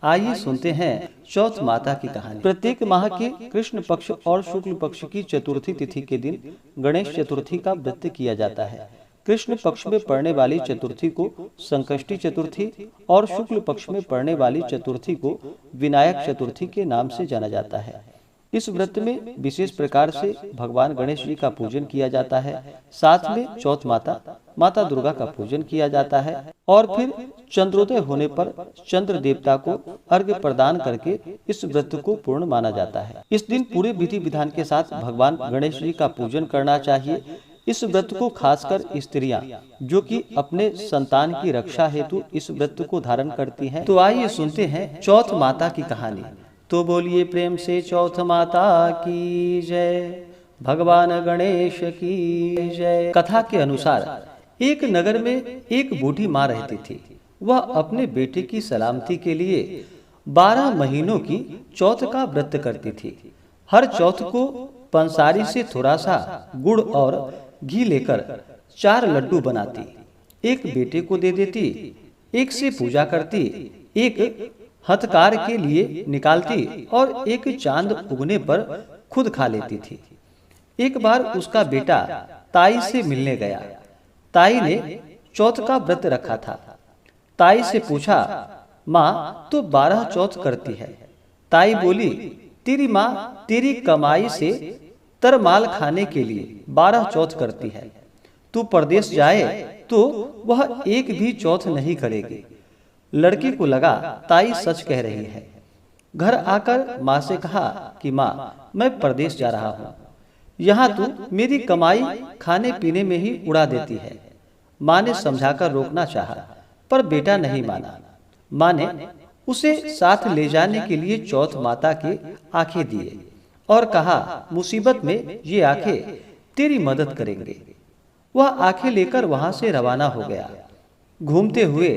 आइए सुनते हैं चौथ माता की कहानी। प्रत्येक माह के कृष्ण पक्ष और शुक्ल पक्ष की चतुर्थी तिथि के दिन गणेश चतुर्थी का व्रत किया जाता है। कृष्ण पक्ष में पड़ने वाली चतुर्थी को संकष्टी चतुर्थी और शुक्ल पक्ष में पड़ने वाली चतुर्थी को विनायक चतुर्थी के नाम से जाना जाता है। इस व्रत में विशेष प्रकार से भगवान गणेश जी का पूजन किया जाता है। साथ में चौथ माता दुर्गा का पूजन किया जाता है और फिर चंद्रोदय होने पर चंद्र देवता को अर्घ्य प्रदान करके इस व्रत को पूर्ण माना जाता है। इस दिन पूरे विधि विधान के साथ भगवान गणेश जी का पूजन करना चाहिए। इस व्रत को खासकर स्त्रियां जो कि अपने संतान की रक्षा हेतु इस व्रत को धारण करती हैं। तो आइए सुनते हैं चौथ माता की कहानी। तो बोलिए प्रेम से चौथ माता की जय, भगवान गणेश की जय। कथा के अनुसार एक नगर में एक बूढ़ी माँ रहती थी। वह अपने बेटे की सलामती के लिए 12 महीनों की चौथ का व्रत करती थी। हर चौथ को पंसारी से थोड़ा सा गुड़ और घी लेकर 4 लड्डू बनाती, एक बेटे को दे देती, एक से पूजा करती, एक हथकार के लिए निकालती और एक चांद उगने पर खुद खा लेती थी। एक बार उसका बेटा ताई से मिलने गया। ताई ने चौथ का व्रत रखा था। ताई से पूछा, माँ तो 12 चौथ करती है। ताई बोली, तेरी माँ तेरी कमाई से तरमाल खाने के लिए 12 चौथ करती है। तू परदेश जाए तो वह एक भी चौथ नहीं करेगी। लड़की को लगा ताई सच कह रही है। घर आकर माँ से कहा कि माँ मैं परदेश जा रहा हूँ, यहाँ तू मेरी कमाई खाने पीने में ही उड़ा देती है। माँ ने समझाकर रोकना चाहा पर बेटा नहीं माना। माँ ने उसे साथ ले जाने के लिए चौथ माता की आंखें दिए और कहा, मुसीबत में ये आंखें तेरी मदद करेंगे। वह आंखें लेकर वहां से रवाना हो गया। घूमते हुए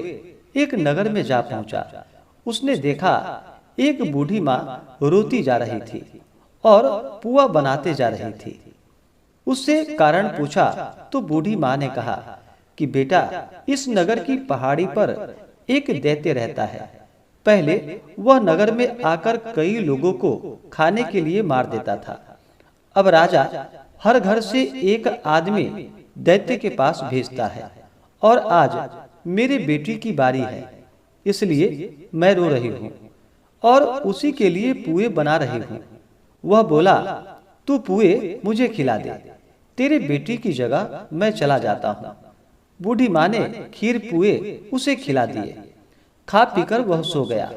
एक नगर में जा पहुंचा। उसने देखा एक बूढ़ी माँ रोती जा रही थी और पुआ बनाते जा रही थी। उससे कारण पूछा तो बूढ़ी माँ ने कहा कि बेटा इस नगर की पहाड़ी पर एक दैत्य रहता है। पहले वह नगर में आकर कई लोगों को खाने के लिए मार देता था। अब राजा हर घर से एक आदमी दैत्य के पास भेजता है और आज मेरे बेटी की बारी है, इसलिए मैं रो रही हूँ और उसी के लिए पुए बना रही हूँ। वह बोला, तू पुए मुझे खिला दे, तेरे बेटी की जगह मैं चला जाता हूँ। बूढ़ी माँ ने खीर पुए उसे खिला दिए। खा पीकर वह सो गया।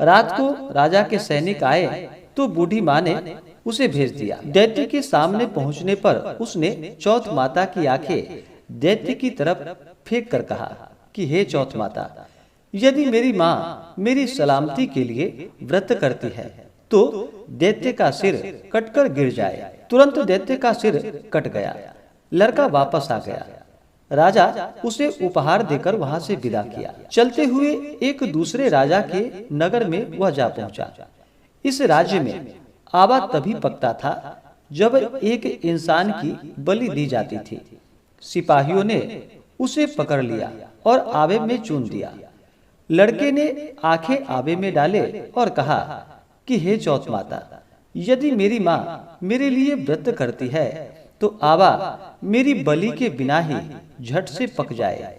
रात को राजा के सैनिक आए तो बूढ़ी माँ ने उसे भेज दिया। दैत्य के सामने पहुंचने पर उसने चौथ माता की आंखें दैत्य की तरफ फेंक कर कहा कि हे चौथ माता, यदि मेरी माँ मेरी सलामती के लिए व्रत करती है तो दैत्य का सिर कटकर गिर जाए। तुरंत दैत्य का सिर कट गया। लड़का वापस आ गया। राजा उसे उपहार देकर वहां से विदा किया। चलते हुए एक दूसरे राजा के नगर में वह जा पहुंचा। इस राज्य में आवा तभी पकता था जब एक इंसान की बलि दी जाती थी। सिपाहियों ने उसे पकड़ लिया और आवे में चून दिया। लड़के ने आंखें आवे में डाले और कहा कि हे चौथ माता, यदि मेरी माँ मेरे लिए व्रत करती है तो आवा मेरी बलि के बिना ही झट से पक जाए।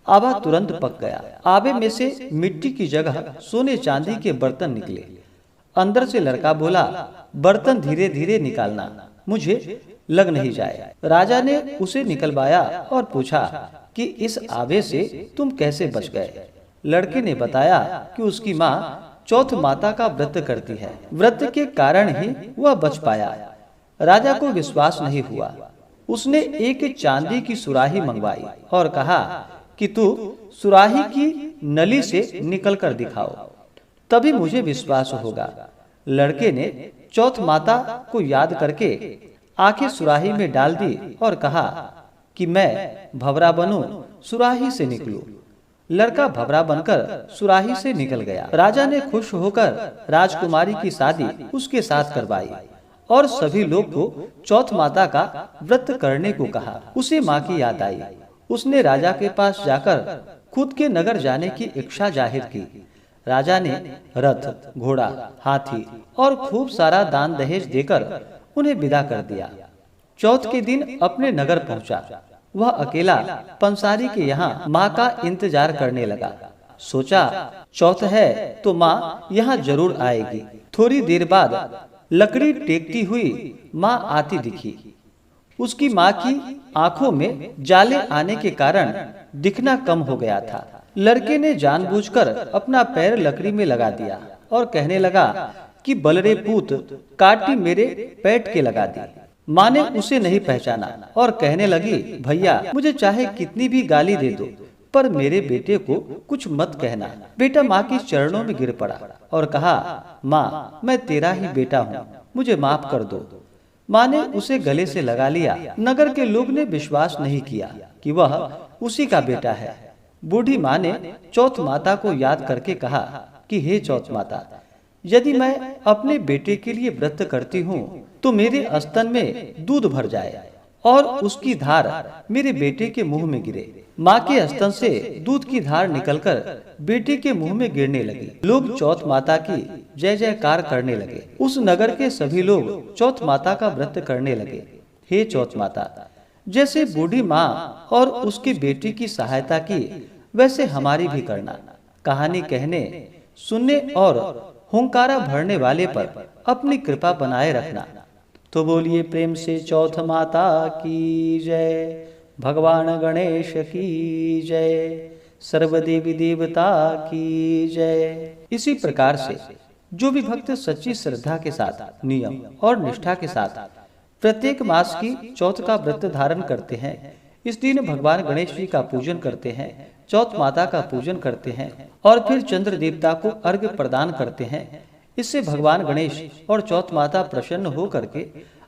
आवा तुरंत पक गया। आवे में से मिट्टी की जगह सोने चांदी के बर्तन निकले। अंदर से लड़का बोला, बर्तन धीरे धीरे निकालना, मुझे लग नहीं जाए। राजा ने उसे निकलवाया और पूछा कि इस आवे से तुम कैसे बच गए। लड़के ने बताया कि उसकी माँ चौथ माता का व्रत करती है, व्रत के कारण ही वह बच पाया। राजा को विश्वास नहीं हुआ। उसने एक चांदी की सुराही मंगवाई और कहा कि तू सुराही की नली से निकल कर दिखाओ, तभी मुझे विश्वास होगा। लड़के ने चौथ माता को याद करके आंखें सुराही में डाल दी और कहा कि मैं भंवरा बनूं, सुराही से निकलूं। लड़का भंवरा बनकर सुराही से निकल गया। राजा ने खुश होकर राजकुमारी की शादी उसके साथ करवाई और सभी लोग को चौथ माता का व्रत करने को कहा। उसे माँ की याद आई। उसने राजा के पास जाकर खुद के नगर जाने की इच्छा जाहिर की। राजा ने रथ, घोड़ा, हाथी और खूब सारा दान दहेज देकर उन्हें विदा कर दिया। चौथ के दिन अपने नगर पहुंचा। वह अकेला पंसारी के यहाँ माँ का इंतजार करने लगा। सोचा चौथ है तो माँ यहाँ जरूर आएगी। थोड़ी देर बाद लकड़ी टेकती हुई माँ आती दिखी। उसकी माँ की आंखों में जाले आने के कारण दिखना कम हो गया था। लड़के ने जानबूझकर अपना पैर लकड़ी में लगा दिया और कहने लगा कि बलरे पूत, काटी मेरे पेट के लगा दी। माँ ने उसे नहीं पहचाना और कहने लगी, भैया मुझे चाहे कितनी भी गाली दे दो, पर मेरे बेटे को कुछ मत कहना। बेटा माँ के चरणों में गिर पड़ा और कहा, माँ मैं तेरा ही बेटा हूँ, मुझे माफ कर दो। माँ ने उसे गले से लगा लिया। नगर के लोग ने विश्वास नहीं किया कि वह उसी का बेटा है। बूढ़ी माँ ने चौथ माता को याद करके कहा कि हे चौथ माता, यदि मैं अपने बेटे के लिए व्रत करती हूँ तो मेरे स्तन में दूध भर जाए और उसकी धार मेरे बेटे के मुंह में गिरे। माँ के स्तन से दूध की धार निकलकर बेटे के मुंह में गिरने लगी। लोग चौथ माता की जय जयकार करने लगे। उस नगर के सभी लोग चौथ माता का व्रत करने लगे। हे चौथ माता, जैसे बूढ़ी माँ और उसकी बेटी की सहायता की, वैसे हमारी भी करना। कहानी कहने, सुनने और हुंकारा भरने वाले पर अपनी कृपा बनाए रखना। तो बोलिए प्रेम से चौथ माता की जय, भगवान गणेश की जय, सर्वदेवी देवता की जय। इसी प्रकार से जो भी भक्त सच्ची श्रद्धा के साथ, नियम और निष्ठा के साथ प्रत्येक मास की चौथ का व्रत धारण करते हैं, इस दिन भगवान गणेश जी का पूजन करते हैं, चौथ माता का पूजन करते हैं और फिर चंद्र देवता को अर्घ्य प्रदान करते हैं। इससे भगवान गणेश और चौथ माता प्रसन्न हो करके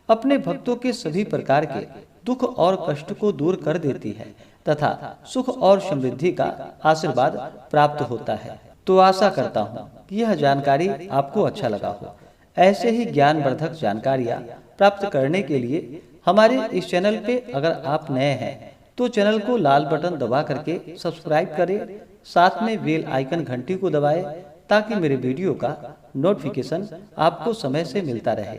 अपने भक्तों के सभी प्रकार के दुख और कष्ट को दूर कर देती है तथा सुख और समृद्धि का आशीर्वाद प्राप्त होता है। तो आशा करता हूँ कि यह जानकारी आपको अच्छा लगा हो। ऐसे ही ज्ञानवर्धक जानकारियाँ प्राप्त करने के लिए हमारे इस चैनल पे अगर आप नए हैं तो चैनल को लाल बटन दबा करके सब्सक्राइब करें, साथ में बेल आइकन घंटी को दबाएं ताकि मेरे वीडियो का नोटिफिकेशन आपको समय से मिलता रहे।